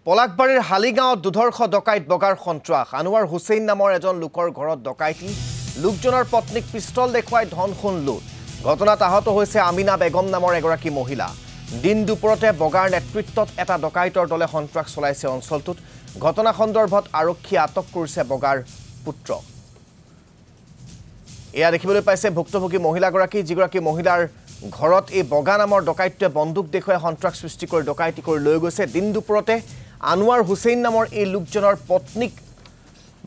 পলাকবাৰীৰ হালিগাঁৱত দুধৰ্ষ ডকাইত বগাৰ সন্ত্ৰাস আনোৱাৰ হুছেইন নামৰ এজন লোকৰ ঘৰত ডকাইতি লোকজনৰ পত্নীক পিস্তল দেখুৱাই ধন খুন লুট ঘটনাত আহত হৈছে আমিনা বেগম নামৰ এগৰাকী মহিলা দিন দুপৰতে বগাৰ নেতৃত্বত এটা ডকাইতৰ দলে সন্ত্ৰাস চলাইছে অঞ্চলটোত ঘটনা সন্দৰ্ভত আৰক্ষী আটক কৰিছে বগাৰ পুত্ৰ এয়া দেখিবলৈ পাইছে ভুক্তভোগী মহিলাগৰাকী যিগৰাকী মহিলাৰ ঘৰত এই বগা নামৰ ডকাইতটোৱে বন্দুক দেখুৱাই সন্ত্ৰাস সৃষ্টি কৰি ডকাইতি কৰি লৈ গৈছে দিন দুপৰতে আনোৱাৰ হুছেইন নামৰ এই লোকজনৰ পত্নীক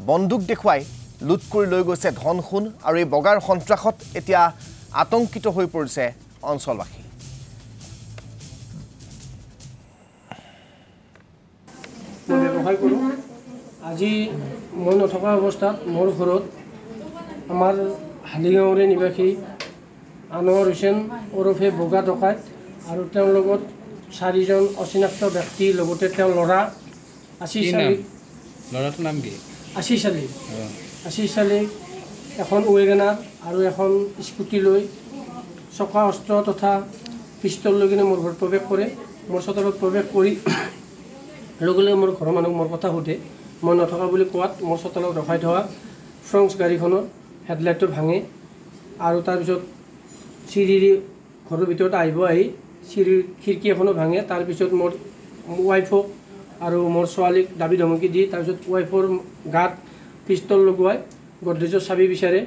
বন্দুক দেখুৱাই লুট কৰি লৈ গৈছে ধন খুন আৰু এই বগাৰ সন্ত্ৰাসত এতিয়া আতংকিত হৈ পৰিছে অঞ্চলবাসী ব্যৱসায় কৰোঁ আজি মই নথকা অৱস্থাত মোৰ ঘৰত আমাৰ হালিগাঁৱৰে নিবাসী আনোৱাৰ হুছেইন ওৰফে বগা ডকাইত আৰু তেওঁৰ লগত চাৰিজন অচিনাক্ত ব্যক্তিৰ লগতে তেওঁৰ ল'ৰা আশীষ আলী ল'ৰাটোৰ নাম কি আশীষ আলী এখন ৱেগনাৰ আৰু এখন স্কুটি লৈ চকা অস্ত্ৰ তথা পিষ্টল লৈ কিনে মোৰ ঘৰত প্ৰৱেশ কৰে মোৰ চোতালত প্ৰৱেশ কৰি লগে লগে মোৰ ঘৰৰ মানুহক মোৰ কথা সোধে মই নথকা বুলি কোৱাত মোৰ চোতালত ৰখাই থোৱা ফ্ৰংক্স গাড়ীখনৰ হেডলাইটটো ভাঙে আৰু তাৰপিছত চিৰিৰ ঘৰৰ ভিতৰত আহিব আহি চিৰিৰ খিৰিকী এখনো ভাঙে তাৰপিছত মোৰ ৱাইফক আৰু মোৰ ছোৱালীক দাবী ধমকি দি তাৰপিছত ৱাইফৰ গাত পিষ্টল লগোৱাই গডৰেজৰ চাবি বিচাৰে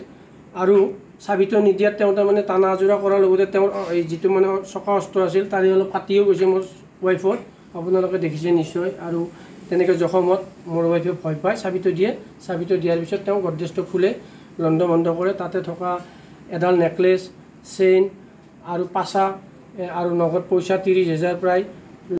আৰু চাবিটো নিদিয়াত তেওঁ তাৰমানে টানা আজোৰা কৰাৰ লগতে তেওঁৰ এই যিটো মানে চকা অস্ত্ৰ আছিল তাৰে অলপ কাটিও গৈছে মোৰ ৱাইফৰ আপোনালোকে দেখিছে নিশ্চয় আৰু তেনেকৈ জখমত মোৰ ৱাইফে ভয় পায় চাবিটো দিয়ে চাবিটো দিয়াৰ পিছত তেওঁ গডৰেজটো খোলে লণ্ড বন্ধ কৰে তাতে থকা এডাল নেকলেছ চেইন আৰু পাছা আৰু নগদ পইচা 30,000 প্ৰায়